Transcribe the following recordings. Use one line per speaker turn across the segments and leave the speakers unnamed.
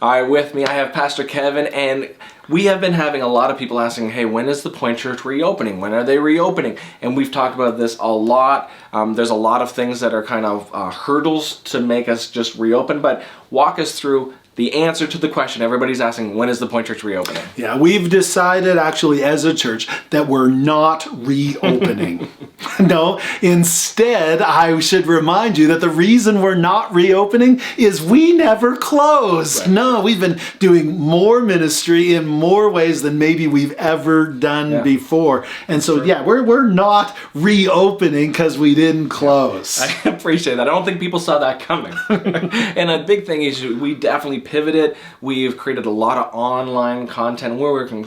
All right, with me I have Pastor Kevin, and we have been having a lot of people asking, hey, when is the Point Church reopening? When are they reopening? And we've talked about this a lot. There's a lot of things that are kind of hurdles to make us just reopen, but walk us through the answer to the question everybody's asking, when is the Point Church reopening?
Yeah, we've decided actually as a church that we're not reopening. No, instead, I should remind you that the reason we're not reopening is we never closed. Right. No, we've been doing more ministry in more ways than maybe we've ever done before. And so, we're not reopening because we didn't close.
I appreciate that. I don't think people saw that coming. And a big thing is we definitely pivoted. We've created a lot of online content.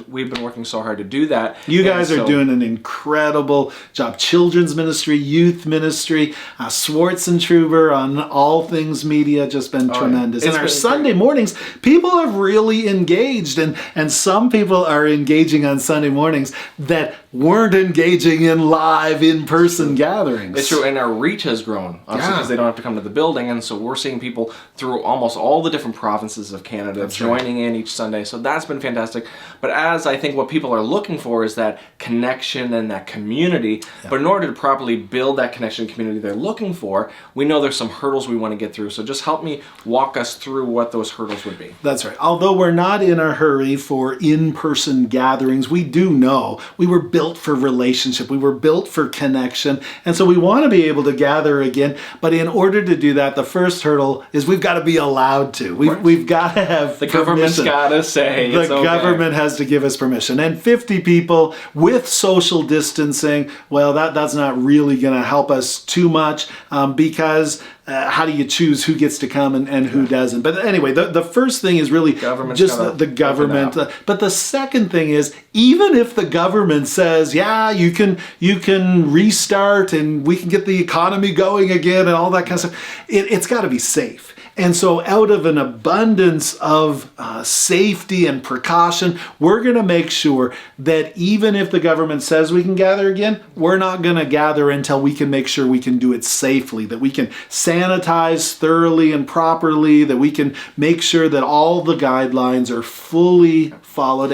We've been working so hard to do that.
You guys are doing an incredible job. Children's ministry, youth ministry, Schwartzentruber on all things media, just been tremendous. And our Sunday mornings, people have really engaged, and some people are engaging on Sunday mornings that weren't engaging in live in-person gatherings.
It's true, and our reach has grown, obviously, because they don't have to come to the building, and so we're seeing people through almost all the different provinces of Canada joining in each Sunday, so that's been fantastic. But as I think what people are looking for is that connection and that community, but in order to properly build that connection community they're looking for, we know there's some hurdles we want to get through, so just help me walk us through what those hurdles would be.
That's right. Although we're not in a hurry for in-person gatherings, we do know we were built for relationship. We were built for connection. And so we want to be able to gather again. But in order to do that, the first hurdle is we've got to be allowed to. We've got to have
the government's got to say
the government has to give us permission. And 50 people with social distancing, well, that's not really going to help us too much because how do you choose who gets to come and who doesn't? But anyway, the first thing is really just the government. But the second thing is, even if the government says, yeah, you can restart and we can get the economy going again and all that kind of stuff, it's got to be safe. And so out of an abundance of safety and precaution, we're going to make sure that even if the government says we can gather again, we're not going to gather until we can make sure we can do it safely, that we can sanitize thoroughly and properly, that we can make sure that all the guidelines are fully followed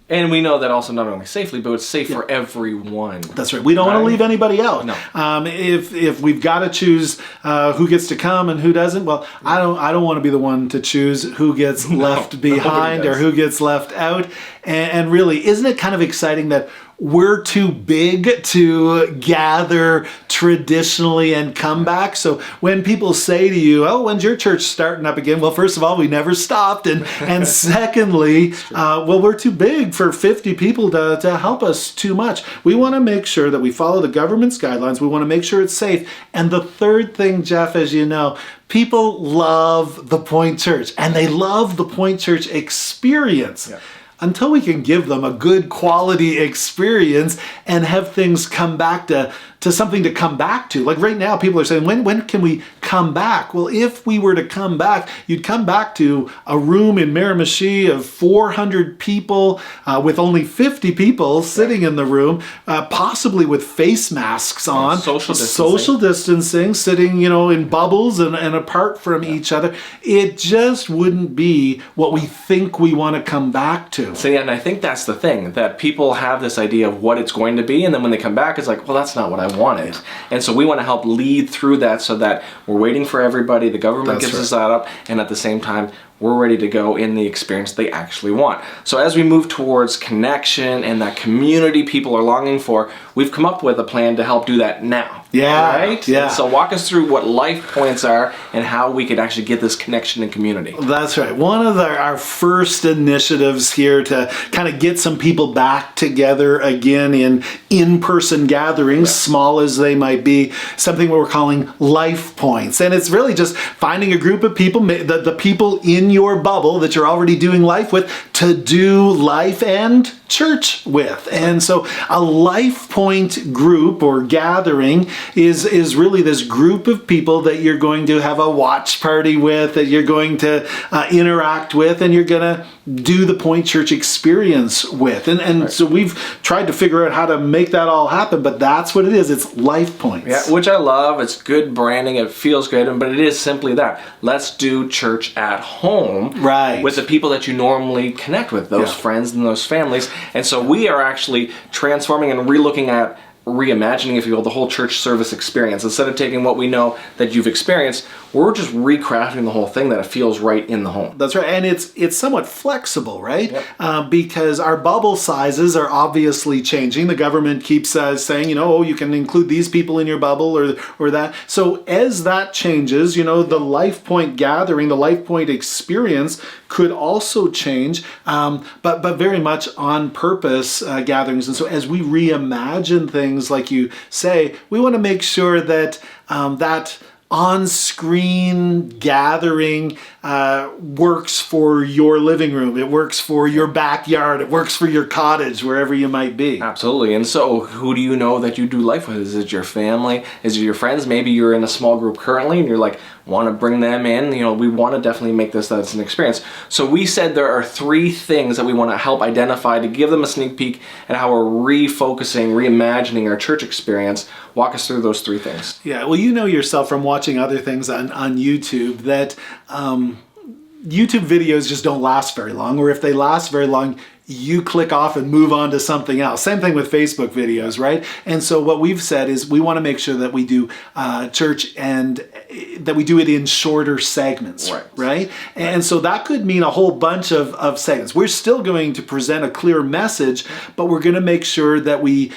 and we know that also not only safely, but it's safe for everyone.
That's right. We don't want to leave anybody out.
No.
If we've got to choose who gets to come and who doesn't, well, I don't want to be the one to choose who gets left behind or who gets left out. And really, isn't it kind of exciting that we're too big to gather traditionally and come back? So when people say to you, oh, when's your church starting up again? Well, first of all, we never stopped. And secondly, well, we're too big for 50 people to help us too much. We want to make sure that we follow the government's guidelines. We want to make sure it's safe. And the third thing, Jeff, as you know, people love the Point Church, and they love the Point Church experience. Yeah. Until we can give them a good quality experience and have things come back to something to come back to. Like right now, people are saying, when can we come back? Well, if we were to come back, you'd come back to a room in Miramichi of 400 people with only 50 people sitting in the room, possibly with face masks on, social distancing, sitting, in bubbles and apart from each other. It just wouldn't be what we think we want to come back to.
So and I think that's the thing, that people have this idea of what it's going to be, and then when they come back, it's like, well, that's not what I wanted. And so we want to help lead through that so that we're waiting for everybody, the government gives us that up, and at the same time, we're ready to go in the experience they actually want. So as we move towards connection and that community people are longing for, we've come up with a plan to help do that now.
Yeah.
Right?
Yeah.
So walk us through what life points are and how we could actually get this connection and community.
That's right. One of our first initiatives here to kind of get some people back together again in-person gatherings, small as they might be, something we're calling Life Points. And it's really just finding a group of people, the people in your bubble that you're already doing life with, to do life and church with. And so a LifePoint group or gathering is really this group of people that you're going to have a watch party with, that you're going to interact with, and you're going to do the Point Church experience with. And so we've tried to figure out how to make that all happen, but that's what it is. It's LifePoints.
Yeah, which I love. It's good branding. It feels good, but it is simply that. Let's do church at home with the people that you normally connect with, those friends and those families. And so we are actually transforming and relooking at reimagining, if you will, the whole church service experience. Instead of taking what we know that you've experienced, we're just recrafting the whole thing that it feels right in the home.
That's right. And it's somewhat flexible, right? Because our bubble sizes are obviously changing. The government keeps saying, you can include these people in your bubble or that. So as that changes, the LifePoint gathering, the LifePoint experience could also change, but very much on purpose gatherings. And so as we reimagine things, like you say, we want to make sure that that on-screen gathering works for your living room. It works for your backyard. It works for your cottage, wherever you might be.
Absolutely. And so who do you know that you do life with? Is it your family? Is it your friends? Maybe you're in a small group currently and you're like, want to bring them in. We want to definitely make this that's an experience. So we said there are 3 things that we want to help identify to give them a sneak peek at how we're refocusing, reimagining our church experience. Walk us through those 3 things.
Yeah, well, you know yourself from watching other things on YouTube that YouTube videos just don't last very long, or if they last very long, you click off and move on to something else. Same thing with Facebook videos, right? And so what we've said is we want to make sure that we do church and that we do it in shorter segments, right? And so that could mean a whole bunch of segments. We're still going to present a clear message, but we're going to make sure that we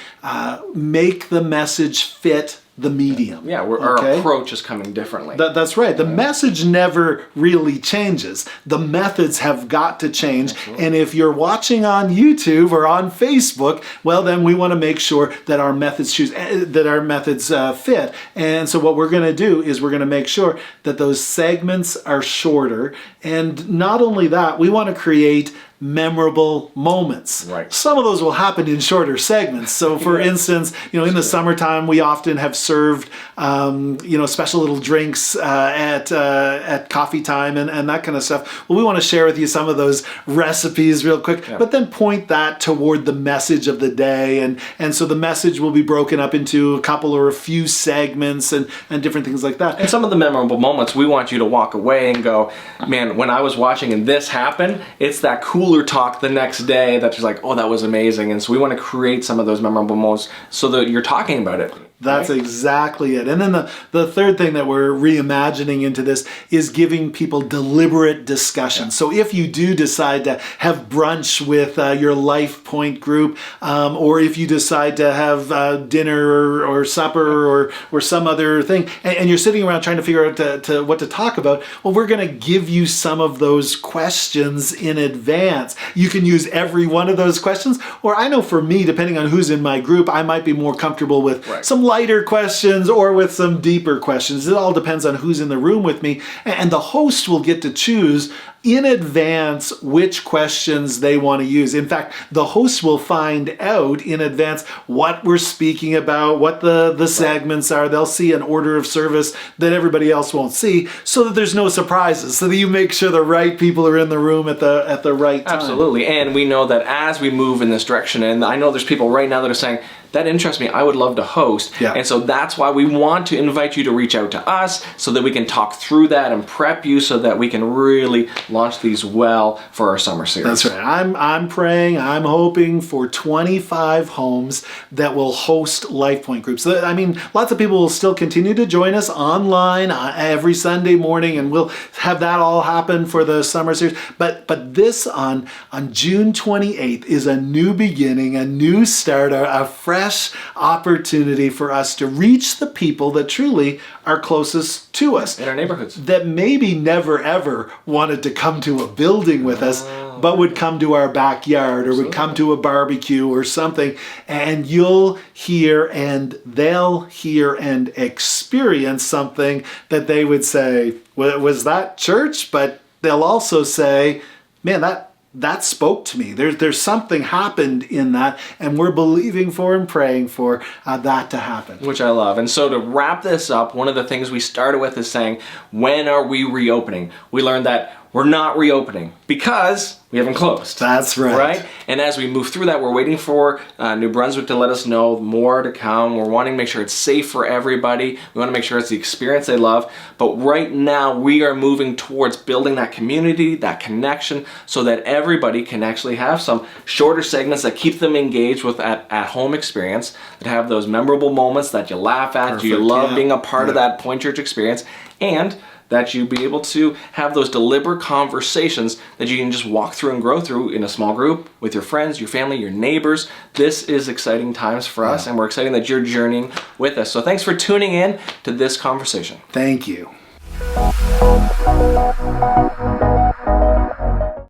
make the message fit the medium.
Yeah, our approach is coming differently.
That's right. The message never really changes. The methods have got to change. Absolutely. And if you're watching on YouTube or on Facebook, well, then we want to make sure that our methods fit. And so what we're going to do is we're going to make sure that those segments are shorter. And not only that, we want to create memorable moments. Some of those will happen in shorter segments. So for instance, in the summertime, we often have served, special little drinks at coffee time and that kind of stuff. Well, we want to share with you some of those recipes real quick, but then point that toward the message of the day. And so the message will be broken up into a couple or a few segments and different things like that.
And some of the memorable moments, we want you to walk away and go, man, when I was watching and this happened, it's that cooler talk the next day that's just like, oh, that was amazing. And so we want to create some of those memorable moments so that you're talking about it.
That's exactly it. And then the third thing that we're reimagining into this is giving people deliberate discussion. So if you do decide to have brunch with your LifePoint group, or if you decide to have dinner or supper or some other thing, and you're sitting around trying to figure out what to talk about, well, we're going to give you some of those questions in advance. You can use every one of those questions, or I know for me, depending on who's in my group, I might be more comfortable with some lighter questions or with some deeper questions. It all depends on who's in the room with me. And the host will get to choose in advance which questions they want to use. In fact, the host will find out in advance what we're speaking about, what the segments are. They'll see an order of service that everybody else won't see, so that there's no surprises, so that you make sure the right people are in the room at the right time.
Absolutely. And we know that as we move in this direction, and I know there's people right now that are saying, that interests me, I would love to host. And so that's why we want to invite you to reach out to us so that we can talk through that and prep you so that we can really launch these well for our summer series.
That's right. I'm praying, I'm hoping for 25 homes that will host LifePoint groups. I mean, lots of people will still continue to join us online every Sunday morning, and we'll have that all happen for the summer series. But this on June 28th is a new beginning, a new start, a fresh opportunity for us to reach the people that truly are closest to us.
In our neighborhoods.
That maybe never ever wanted to come to a building with us, but would come to our backyard or would come to a barbecue or something. And you'll hear and they'll hear and experience something that they would say, well, was that church? But they'll also say, man, that spoke to me. There's something happened in that, and we're believing for and praying for that to happen.
Which I love. And so to wrap this up, one of the things we started with is saying, when are we reopening? We learned that we're not reopening because we haven't closed.
That's right.
Right? And as we move through that, we're waiting for New Brunswick to let us know more to come. We're wanting to make sure it's safe for everybody. We want to make sure it's the experience they love. But right now, we are moving towards building that community, that connection, so that everybody can actually have some shorter segments that keep them engaged with that at-home experience, that have those memorable moments that you laugh at,
Perfect,
you love
yeah.
being a part of that Point Church experience, and that you be able to have those deliberate conversations that you can just walk through and grow through in a small group with your friends, your family, your neighbors. This is exciting times for us, and we're excited that you're journeying with us. So thanks for tuning in to this conversation.
Thank you.